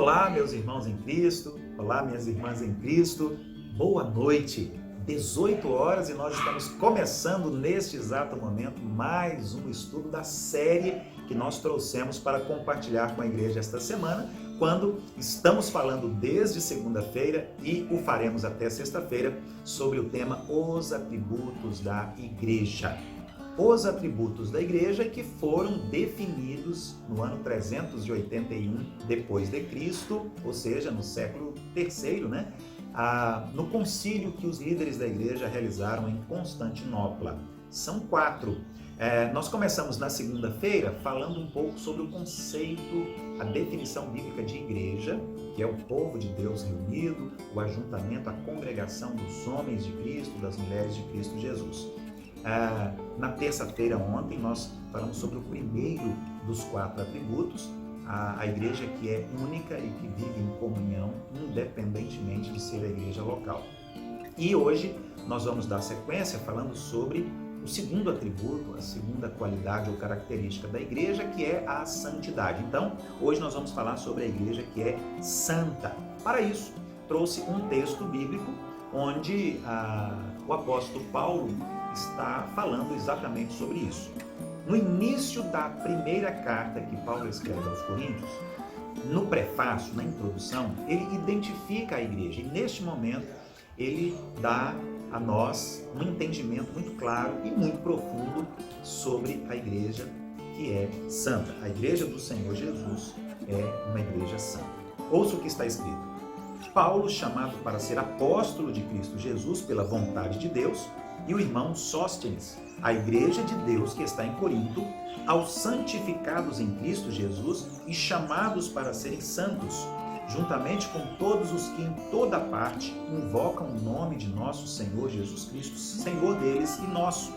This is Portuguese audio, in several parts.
Olá, meus irmãos em Cristo, olá, minhas irmãs em Cristo, boa noite, 18 horas e nós estamos começando neste exato momento mais um estudo da série que nós trouxemos para compartilhar com a igreja esta semana, quando estamos falando desde segunda-feira e o faremos até sexta-feira sobre o tema Os Atributos da Igreja. Os atributos da igreja que foram definidos no ano 381 depois de Cristo, ou seja, no século III, no concílio que os líderes da igreja realizaram em Constantinopla. São 4. Nós começamos na segunda-feira falando um pouco sobre o conceito, a definição bíblica de igreja, que é o povo de Deus reunido, o ajuntamento, a congregação dos homens de Cristo, das mulheres de Cristo Jesus. Na terça-feira ontem nós falamos sobre o primeiro dos 4 atributos, a igreja que é única e que vive em comunhão, independentemente de ser a igreja local. E hoje nós vamos dar sequência falando sobre o segundo atributo, a segunda qualidade ou característica da igreja, que é a santidade. Então, hoje nós vamos falar sobre a igreja que é santa. Para isso, trouxe um texto bíblico onde o apóstolo Paulo está falando exatamente sobre isso. No início da primeira carta que Paulo escreve aos Coríntios, no prefácio, na introdução, ele identifica a igreja e neste momento ele dá a nós um entendimento muito claro e muito profundo sobre a igreja que é santa. A igreja do Senhor Jesus é uma igreja santa. Ouça o que está escrito. Paulo, chamado para ser apóstolo de Cristo Jesus pela vontade de Deus, e o irmão Sóstenes, a igreja de Deus que está em Corinto, aos santificados em Cristo Jesus e chamados para serem santos, juntamente com todos os que em toda parte invocam o nome de nosso Senhor Jesus Cristo, Senhor deles e nosso.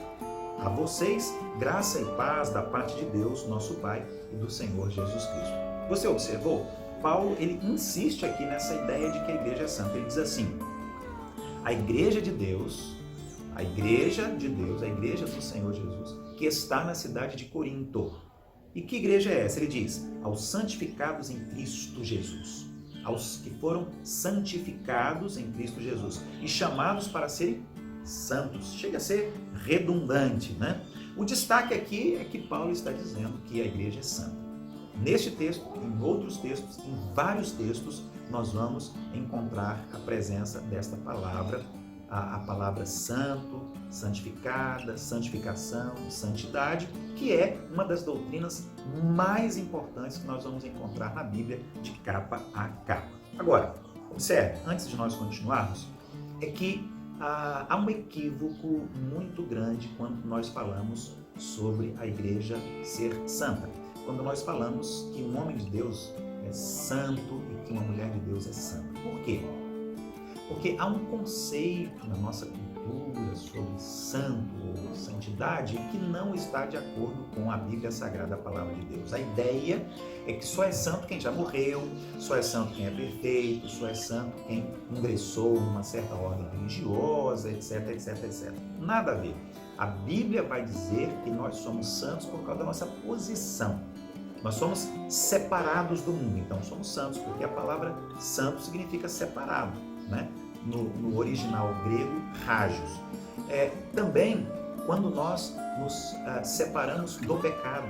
A vocês, graça e paz da parte de Deus, nosso Pai, e do Senhor Jesus Cristo. Você observou? Paulo, ele insiste aqui nessa ideia de que a igreja é santa. Ele diz assim, a igreja de Deus, a igreja do Senhor Jesus, que está na cidade de Corinto. E que igreja é essa? Ele diz, aos santificados em Cristo Jesus. Aos que foram santificados em Cristo Jesus e chamados para serem santos. Chega a ser redundante, né? O destaque aqui é que Paulo está dizendo que a igreja é santa. Neste texto, em outros textos, em vários textos, nós vamos encontrar a presença desta palavra, a palavra santo, santificada, santificação, santidade, que é uma das doutrinas mais importantes que nós vamos encontrar na Bíblia de capa a capa. Agora, observe, antes de nós continuarmos, é que há um equívoco muito grande quando nós falamos sobre a igreja ser santa. Quando nós falamos que um homem de Deus é santo e que uma mulher de Deus é santa. Por quê? Porque há um conceito na nossa cultura sobre santo ou santidade que não está de acordo com a Bíblia Sagrada, a Palavra de Deus. A ideia é que só é santo quem já morreu, só é santo quem é perfeito, só é santo quem ingressou numa certa ordem religiosa, etc, etc, etc. Nada a ver. A Bíblia vai dizer que nós somos santos por causa da nossa posição. Nós somos separados do mundo, então somos santos, porque a palavra santo significa separado, né? No original grego, hagios. Também, quando nós nos separamos do pecado,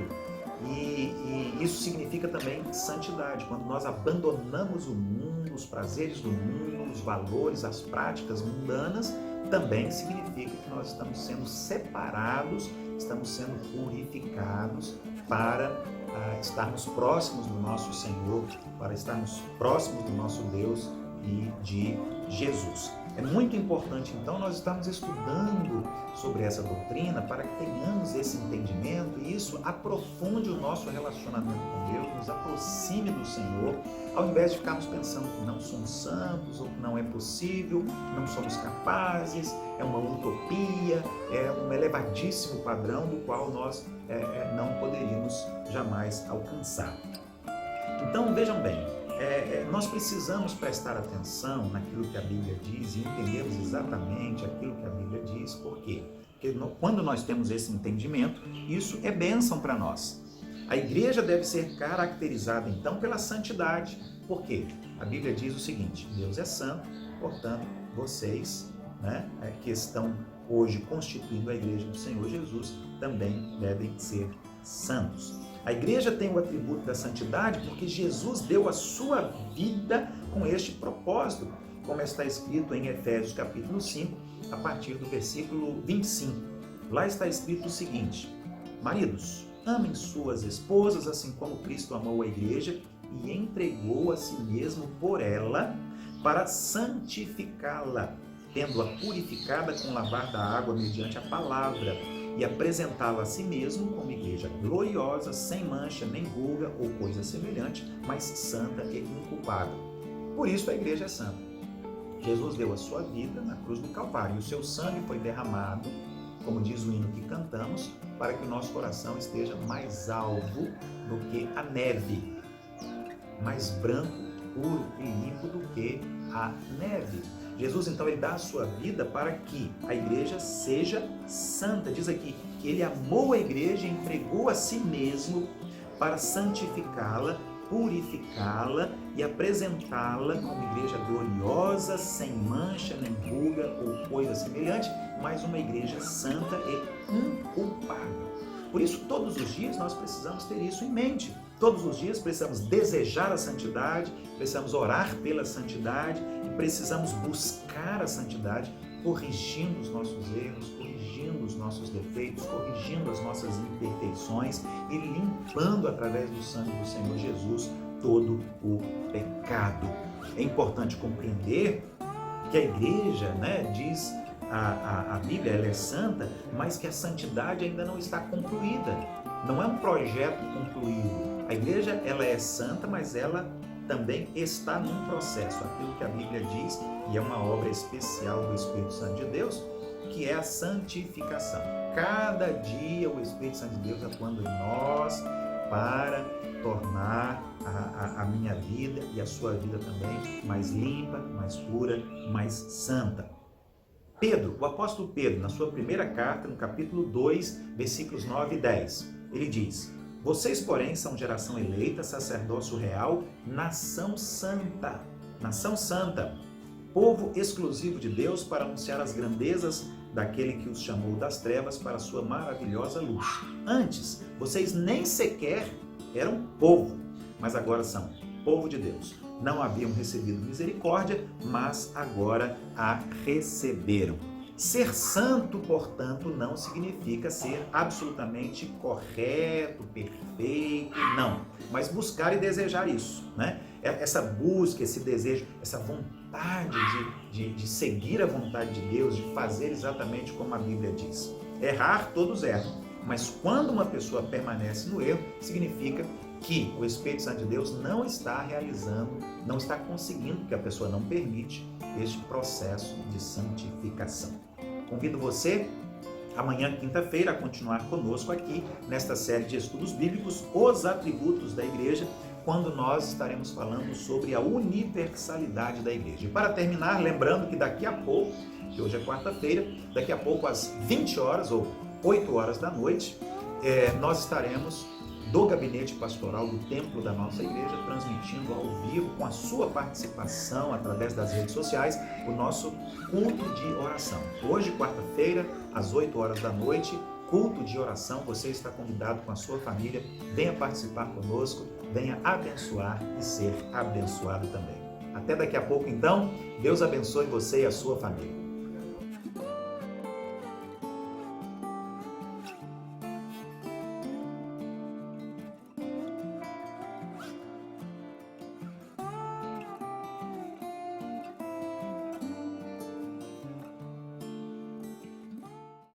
e isso significa também santidade, quando nós abandonamos o mundo, os prazeres do mundo, os valores, as práticas mundanas, também significa que nós estamos sendo separados, estamos sendo purificados para estarmos próximos do nosso Senhor, para estarmos próximos do nosso Deus e de Jesus. É muito importante, então, nós estarmos estudando sobre essa doutrina para que tenhamos esse entendimento e isso aprofunde o nosso relacionamento com Deus, nos aproxime do Senhor, ao invés de ficarmos pensando que não somos santos ou que não é possível, não somos capazes, é uma utopia, é um elevadíssimo padrão do qual nós não poderíamos jamais alcançar. Então, vejam bem, nós precisamos prestar atenção naquilo que a Bíblia diz e entendermos exatamente aquilo que a Bíblia diz. Por quê? Porque quando nós temos esse entendimento, isso é bênção para nós. A igreja deve ser caracterizada, então, pela santidade. Por quê? A Bíblia diz o seguinte: Deus é santo, portanto, vocês, que estão hoje constituindo a igreja do Senhor Jesus, também devem ser santos. A igreja tem o atributo da santidade porque Jesus deu a sua vida com este propósito, como está escrito em Efésios capítulo 5, a partir do versículo 25. Lá está escrito o seguinte: maridos, amem suas esposas assim como Cristo amou a igreja e entregou a si mesmo por ela para santificá-la, tendo-a purificada com o lavar da água mediante a palavra, e apresentá-la a si mesmo como igreja gloriosa, sem mancha, nem ruga ou coisa semelhante, mas santa e inculpável. Por isso a igreja é santa. Jesus deu a sua vida na cruz do Calvário, e o seu sangue foi derramado, como diz o hino que cantamos, para que o nosso coração esteja mais alvo do que a neve, mais branco, puro e limpo do que a neve. Jesus, então, ele dá a sua vida para que a igreja seja santa. Diz aqui que ele amou a igreja e entregou a si mesmo para santificá-la, purificá-la e apresentá-la como igreja gloriosa, sem mancha, nem ruga ou coisa semelhante, mas uma igreja santa e inculpável. Por isso, todos os dias nós precisamos ter isso em mente. Todos os dias precisamos desejar a santidade, precisamos orar pela santidade e precisamos buscar a santidade, corrigindo os nossos erros, corrigindo os nossos defeitos, corrigindo as nossas imperfeições e limpando através do sangue do Senhor Jesus todo o pecado. É importante compreender que a igreja, diz a Bíblia, ela é santa, mas que a santidade ainda não está concluída. Não é um projeto concluído. A igreja, ela é santa, mas ela também está num processo. Aquilo que a Bíblia diz, e é uma obra especial do Espírito Santo de Deus, que é a santificação. Cada dia o Espírito Santo de Deus atuando em nós para tornar a minha vida e a sua vida também mais limpa, mais pura, mais santa. Pedro, o apóstolo Pedro, na sua primeira carta, no capítulo 2, versículos 9 e 10, ele diz: vocês, porém, são geração eleita, sacerdócio real, nação santa, povo exclusivo de Deus para anunciar as grandezas daquele que os chamou das trevas para a sua maravilhosa luz. Antes, vocês nem sequer eram povo, mas agora são povo de Deus. Não haviam recebido misericórdia, mas agora a receberam. Ser santo, portanto, não significa ser absolutamente correto, perfeito, não. Mas buscar e desejar isso, Essa busca, esse desejo, essa vontade de seguir a vontade de Deus, de fazer exatamente como a Bíblia diz. Errar, todos erram. Mas quando uma pessoa permanece no erro, significa que o Espírito Santo de Deus não está realizando, não está conseguindo, porque a pessoa não permite este processo de santificação. Convido você, amanhã, quinta-feira, a continuar conosco aqui nesta série de estudos bíblicos, os atributos da igreja, quando nós estaremos falando sobre a universalidade da igreja. E para terminar, lembrando que daqui a pouco, que hoje é quarta-feira, daqui a pouco às 20 horas ou 8 horas da noite, nós estaremos do gabinete pastoral do templo da nossa igreja, transmitindo ao vivo, com a sua participação através das redes sociais, o nosso culto de oração. Hoje, quarta-feira, às 8 horas da noite, culto de oração. Você está convidado com a sua família, venha participar conosco, venha abençoar e ser abençoado também. Até daqui a pouco, então. Deus abençoe você e a sua família.